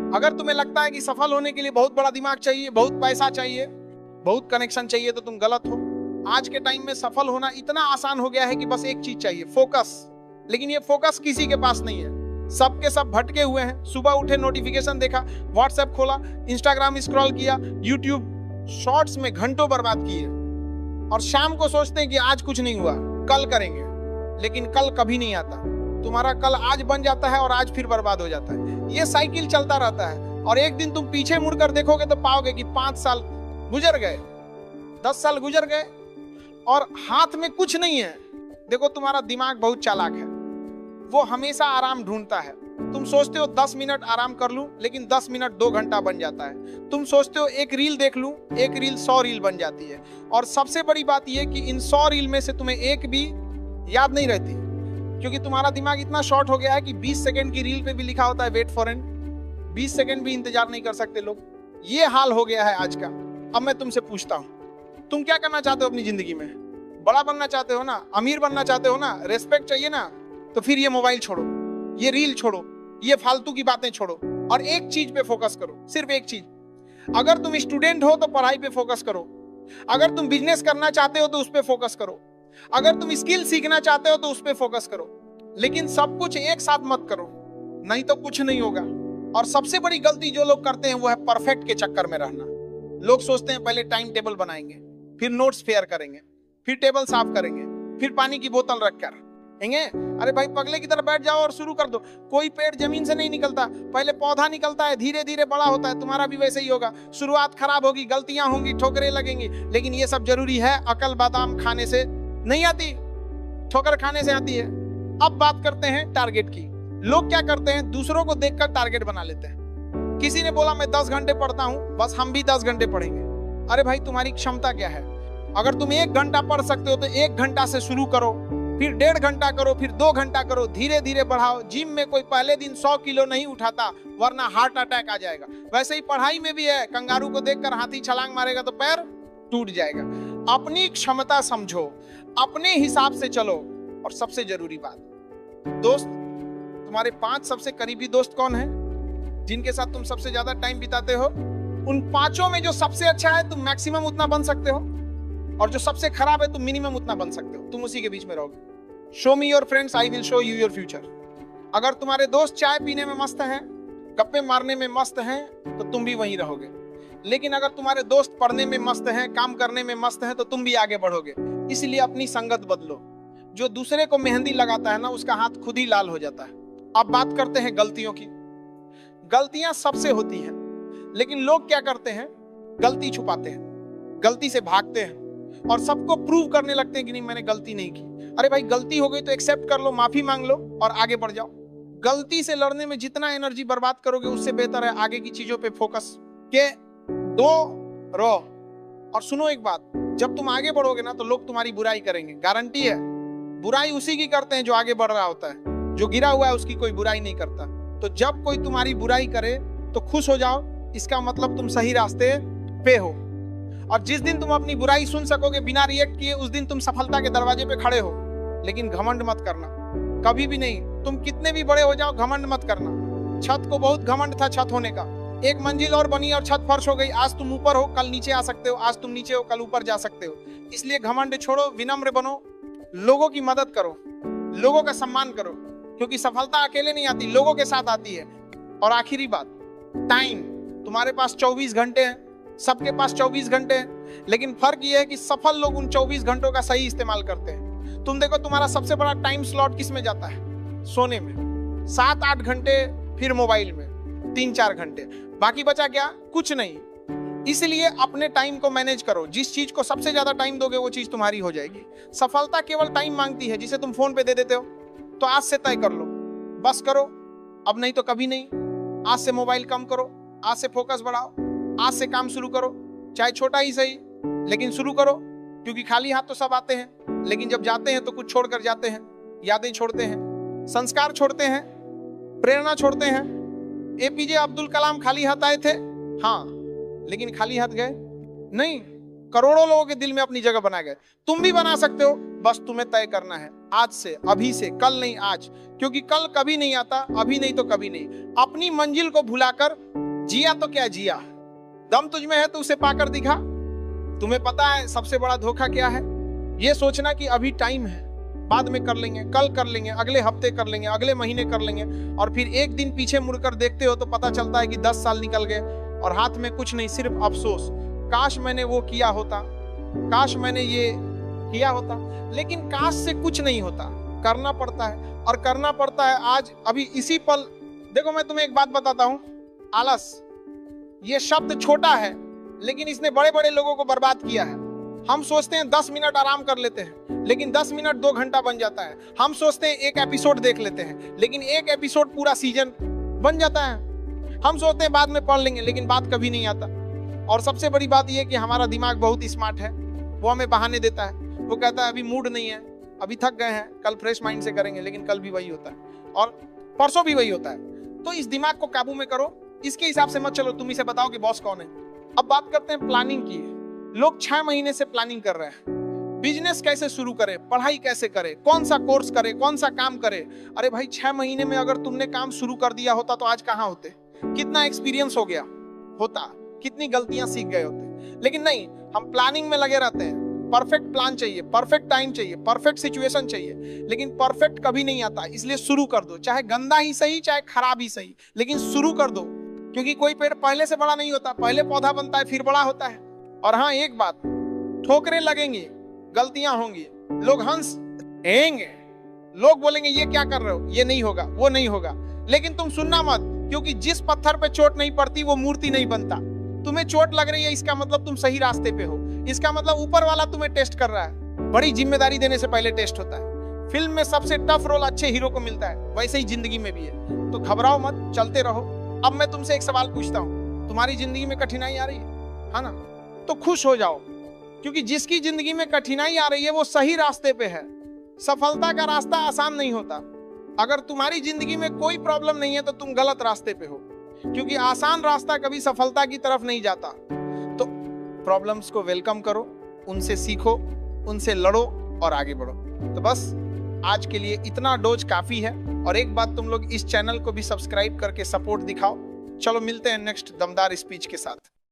अगर तुम्हें लगता है कि सफल होने के लिए बहुत बड़ा दिमाग चाहिए, बहुत पैसा चाहिए, बहुत कनेक्शन चाहिए, तो तुम गलत हो। आज के टाइम में सफल होना इतना आसान हो गया है कि बस एक चीज चाहिए, फोकस। लेकिन ये फोकस किसी के पास नहीं है। सबके सब भटके हुए हैं। सुबह उठे, नोटिफिकेशन देखा, व्हाट्सएप खोला, इंस्टाग्राम स्क्रॉल किया, यूट्यूब शॉर्ट्स में घंटों बर्बाद किए, और शाम को सोचते हैं कि आज कुछ नहीं हुआ, कल करेंगे। लेकिन कल कभी नहीं आता। तुम्हारा कल आज बन जाता है और आज फिर बर्बाद हो जाता है। ये साइकिल चलता रहता है, और एक दिन तुम पीछे मुड़कर देखोगे तो पाओगे कि 5 साल गुजर गए, 10 साल गुजर गए, और हाथ में कुछ नहीं है। देखो, तुम्हारा दिमाग बहुत चालाक है, वो हमेशा आराम ढूंढता है। तुम सोचते हो 10 मिनट आराम कर लूं, लेकिन 10 मिनट 2 घंटा बन जाता है। तुम सोचते हो एक रील देख लूं, एक रील 100 रील बन जाती है। और सबसे बड़ी बात यह कि इन 100 रील में से तुम्हें एक भी याद नहीं रहती, क्योंकि तुम्हारा दिमाग इतना शॉर्ट हो गया है कि 20 सेकंड की रील पे भी लिखा होता है वेट फॉर एन। 20 सेकंड भी इंतजार नहीं कर सकते लोग। ये हाल हो गया है आज का। अब मैं तुमसे पूछता हूं, तुम क्या करना चाहते हो अपनी जिंदगी में? बड़ा बनना चाहते हो ना, अमीर बनना चाहते हो ना, रेस्पेक्ट चाहिए ना, तो फिर ये मोबाइल छोड़ो, ये रील छोड़ो, ये फालतू की बातें छोड़ो, और एक चीज पे फोकस करो, सिर्फ एक चीज। अगर तुम स्टूडेंट हो तो पढ़ाई पे फोकस करो, अगर तुम बिजनेस करना चाहते हो तो उस पे फोकस करो, अगर तुम स्किल सीखना चाहते हो तो उस पे फोकस करो। लेकिन सब कुछ एक साथ मत करो, नहीं तो कुछ नहीं होगा। और सबसे बड़ी गलती जो लोग करते हैं वो है परफेक्ट के चक्कर में रहना। लोग सोचते हैं पहले टाइम टेबल बनाएंगे, फिर नोट्स फेयर करेंगे, फिर टेबल साफ करेंगे, फिर पानी की बोतल रखकर हेंगे। अरे भाई, पगले की तरह बैठ जाओ और शुरू कर दो। कोई पेड़ जमीन से नहीं निकलता, पहले पौधा निकलता है, धीरे धीरे बड़ा होता है। तुम्हारा भी वैसे ही होगा। शुरुआत खराब होगी, गलतियां होंगी, ठोकरें लगेंगी, लेकिन ये सब जरूरी है। अकल बादाम खाने से नहीं आती, ठोकर खाने से आती है। अब बात करते हैं टारगेट की। लोग क्या करते हैं, दूसरों को देखकर टारगेट बना लेते हैं। किसी ने बोला मैं 10 घंटे पढ़ता हूं, बस हम भी 10 घंटे पढ़ेंगे। अरे भाई, तुम्हारी क्षमता क्या है? अगर तुम 1 घंटा पढ़ सकते हो तो 1 घंटा से शुरू करो, फिर 1.5 घंटा करो, फिर 2 घंटा करो, धीरे धीरे बढ़ाओ। जिम में कोई पहले दिन 100 किलो नहीं उठाता, वरना हार्ट अटैक आ जाएगा। वैसे ही पढ़ाई में भी है। कंगारू को देखकर हाथी छलांग मारेगा तो पैर टूट जाएगा। अपनी क्षमता समझो, अपने हिसाब से चलो। और सबसे जरूरी बात, दोस्त, तुम्हारे 5 सबसे करीबी दोस्त कौन है, जिनके साथ तुम सबसे ज्यादा टाइम बिताते हो? उन 5 में जो सबसे अच्छा है तुम मैक्सिमम उतना बन सकते हो, और जो सबसे खराब है तुम मिनिमम उतना बन सकते हो। तुम उसी के बीच में रहोगे। Show me your friends, I will show you your future. अगर तुम्हारे दोस्त चाय पीने में मस्त हैं, गप्पे मारने में मस्त हैं, तो तुम भी वहीं रहोगे। लेकिन अगर तुम्हारे दोस्त पढ़ने में मस्त हैं, काम करने में मस्त हैं, तो तुम भी आगे बढ़ोगे। इसलिए अपनी संगत बदलो। जो दूसरे को मेहंदी लगाता है ना, उसका हाथ खुद ही लाल हो जाता है। अब बात करते हैं गलतियों की। गलतियां सबसे होती हैं, लेकिन लोग क्या करते हैं, गलती छुपाते हैं, गलती से भागते हैं, और सबको प्रूव करने लगते हैं कि नहीं, मैंने गलती नहीं की। अरे भाई, गलती हो गई तो एक्सेप्ट कर लो, माफी मांग लो और आगे बढ़ जाओ। गलती से लड़ने में जितना एनर्जी बर्बाद करोगे, उससे बेहतर है आगे की चीजों पे फोकस के दो रहो। और सुनो एक बात, जब तुम आगे बढ़ोगे ना, तो लोग तुम्हारी बुराई करेंगे, गारंटी है। बुराई उसी की करते हैं जो आगे बढ़ रहा होता है। जो गिरा हुआ है उसकी कोई बुराई नहीं करता। तो जब कोई तुम्हारी बुराई करे तो खुश हो जाओ, इसका मतलब तुम सही रास्ते पे हो। और जिस दिन तुम अपनी बुराई सुन सकोगे बिना रिएक्ट किए, उस दिन तुम सफलता के दरवाजे पे खड़े हो। लेकिन घमंड मत करना, कभी भी नहीं। तुम कितने भी बड़े हो जाओ, घमंड मत करना। छत को बहुत घमंड था छत होने का। 1 मंजिल और बनी और छत फर्श हो गई। आज तुम ऊपर हो, कल नीचे आ सकते हो। आज तुम नीचे हो, कल ऊपर जा सकते हो। इसलिए घमंड छोड़ो, विनम्र बनो, लोगों की मदद करो, लोगों का सम्मान करो, क्योंकि सफलता अकेले नहीं आती, लोगों के साथ आती है। और आखिरी बात, टाइम। तुम्हारे पास 24 घंटे हैं, सबके पास 24 घंटे हैं, लेकिन फर्क यह है कि सफल लोग उन 24 घंटों का सही इस्तेमाल करते हैं। तुम देखो, तुम्हारा सबसे बड़ा टाइम स्लॉट किस में जाता है? सोने में 7-8 घंटे, फिर मोबाइल में 3-4 घंटे, बाकी बचा क्या? कुछ नहीं। इसलिए अपने टाइम को मैनेज करो। जिस चीज को सबसे ज्यादा टाइम दोगे, वो चीज तुम्हारी हो जाएगी। सफलता केवल टाइम मांगती है, जिसे तुम फोन पे दे देते हो। तो आज से तय कर लो, बस करो, अब नहीं तो कभी नहीं। आज से मोबाइल कम करो, आज से फोकस बढ़ाओ, आज से काम शुरू करो, चाहे छोटा ही सही, लेकिन शुरू करो। क्योंकि खाली हाथ तो सब आते हैं, लेकिन जब जाते हैं तो कुछ छोड़कर जाते हैं। यादें छोड़ते हैं, संस्कार छोड़ते हैं, प्रेरणा छोड़ते हैं। APJ अब्दुल कलाम खाली हाथ आए थे, हाँ, लेकिन खाली हाथ गए नहीं। करोड़ों लोगों के दिल में अपनी जगह बना गए। तुम भी बना सकते हो, बस तुम्हें तय करना है आज से, अभी से, कल नहीं आज, क्योंकि कल कभी नहीं आता, अभी नहीं तो कभी नहीं। अपनी मंजिल को भुलाकर जिया तो क्या जिया, दम तुझ में है तो उसे पाकर दिखा। तुम्हें पता है सबसे बड़ा धोखा क्या है? ये सोचना कि अभी टाइम है, बाद में कर लेंगे, कल कर लेंगे, अगले हफ्ते कर लेंगे, अगले महीने कर लेंगे, और फिर एक दिन पीछे मुड़कर देखते हो तो पता चलता है कि 10 साल निकल गए और हाथ में कुछ नहीं, सिर्फ अफसोस, काश मैंने वो किया होता, काश मैंने ये किया होता। लेकिन काश से कुछ नहीं होता, करना पड़ता है, और करना पड़ता है आज, अभी इसी पल। देखो मैं तुम्हें एक बात बताता हूं, आलस ये शब्द छोटा है लेकिन इसने बड़े बड़े लोगों को बर्बाद किया है। हम सोचते हैं 10 मिनट आराम कर लेते हैं, लेकिन 10 मिनट 2 घंटा बन जाता है। हम सोचते हैं एक एपिसोड देख लेते हैं, लेकिन एक एपिसोड पूरा सीजन बन जाता है। हम सोचते हैं बाद में पढ़ लेंगे, लेकिन बात कभी नहीं आता। और सबसे बड़ी बात यह है कि हमारा दिमाग बहुत स्मार्ट है, वो हमें बहाने देता है। वो कहता है अभी मूड नहीं है, अभी थक गए हैं, कल फ्रेश माइंड से करेंगे, लेकिन कल भी वही होता है और परसों भी वही होता है। तो इस दिमाग को काबू में करो, इसके हिसाब से मत चलो। तुम इसे बताओ कि बॉस कौन है। अब बात करते हैं प्लानिंग की। लोग 6 महीने से प्लानिंग कर रहे हैं, बिजनेस कैसे शुरू करे, पढ़ाई कैसे करे, कौन सा कोर्स करे, कौन सा काम करे। अरे भाई 6 महीने में अगर तुमने काम शुरू कर दिया होता तो आज कहाँ होते, कितना एक्सपीरियंस हो गया होता, कितनी गलतियां सीख गए होते। लेकिन नहीं, हम प्लानिंग में लगे रहते हैं। परफेक्ट प्लान चाहिए, परफेक्ट टाइम चाहिए, परफेक्ट सिचुएशन चाहिए, लेकिन परफेक्ट कभी नहीं आता। इसलिए शुरू कर दो, चाहे गंदा ही सही, चाहे खराब ही सही, लेकिन शुरू कर दो। क्योंकि कोई पेड़ पहले से बड़ा नहीं होता, पहले पौधा बनता है फिर बड़ा होता है। और हाँ एक बात, ठोकरें लगेंगी, गलतियां होंगी, लोग हंसेंगे, लोग बोलेंगे ये क्या कर रहे हो, ये नहीं होगा, वो नहीं होगा, लेकिन तुम सुनना मत, क्योंकि जिस पत्थर पे चोट नहीं पड़ती वो मूर्ति नहीं बनता। तुम्हें चोट लग रही है, इसका मतलब तुम सही रास्ते पे हो, इसका मतलब ऊपर वाला तुम्हें टेस्ट कर रहा है। बड़ी जिम्मेदारी देने से पहले टेस्ट होता है। फिल्म में सबसे टफ रोल अच्छे हीरो को मिलता है, वैसे ही जिंदगी में भी है। तो घबराओ मत, चलते रहो। अब मैं तुमसे एक सवाल पूछता हूँ, तुम्हारी जिंदगी में कठिनाई आ रही है ना? तो खुश हो जाओ, क्योंकि जिसकी जिंदगी में कठिनाई आ रही है वो सही रास्ते पे है। सफलता का रास्ता आसान नहीं होता। अगर तुम्हारी जिंदगी में कोई प्रॉब्लम नहीं है तो तुम गलत रास्ते पे हो, क्योंकि आसान रास्ता कभी सफलता की तरफ नहीं जाता। तो प्रॉब्लम्स को वेलकम करो, उनसे सीखो, उनसे लड़ो और आगे बढ़ो। तो बस आज के लिए इतना डोज काफी है। और एक बात, तुम लोग इस चैनल को भी सब्सक्राइब करके सपोर्ट दिखाओ। चलो मिलते हैं नेक्स्ट दमदार स्पीच के साथ।